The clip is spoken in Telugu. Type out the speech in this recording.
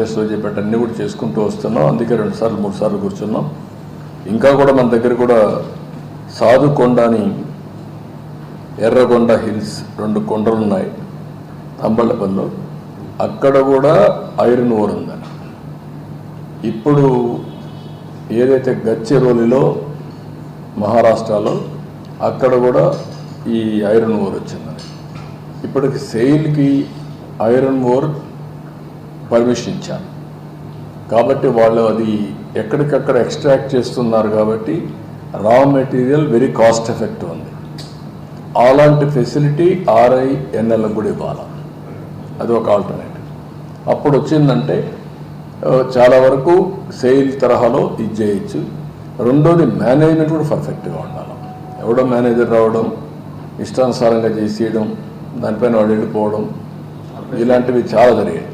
ప్లేస్లో చెప్పేట అన్నీ కూడా చేసుకుంటూ వస్తున్నాం. అందుకే 2 సార్లు 3 సార్లు కూర్చున్నాం. ఇంకా కూడా మన దగ్గర కూడా సాధుకొండ అని ఎర్రగొండ హిల్స్ 2 కొండలు ఉన్నాయి తంబళ్ళపల్లిలో. అక్కడ కూడా ఐరన్ ఓర్ ఉందని. ఇప్పుడు ఏదైతే గచ్చిరోలిలో మహారాష్ట్రలో అక్కడ కూడా ఈ ఐరన్ ఓర్ వచ్చిందని. ఇప్పటికి సెయిల్కి ఐరన్ ఓర్ పర్మిషన్ ఇచ్చారు కాబట్టి వాళ్ళు అది ఎక్కడికక్కడ ఎక్స్ట్రాక్ట్ చేస్తున్నారు కాబట్టి raw material very cost effective ఉంది. అలాంటి ఫెసిలిటీ RINL కూడా ఇవ్వాలి. అది ఒక ఆల్టర్నేటివ్. అప్పుడు వచ్చిందంటే చాలా వరకు సెయిల్ తరహాలో ఇది చేయొచ్చు. రెండోది మేనేజ్మెంట్ కూడా పర్ఫెక్ట్గా ఉండాలి. ఎవడో మేనేజర్ రావడం, ఇష్టానుసారంగా చేసేయడం, దానిపైన వాడు వెళ్ళిపోవడం, ఇలాంటివి చాలా జరిగాయి.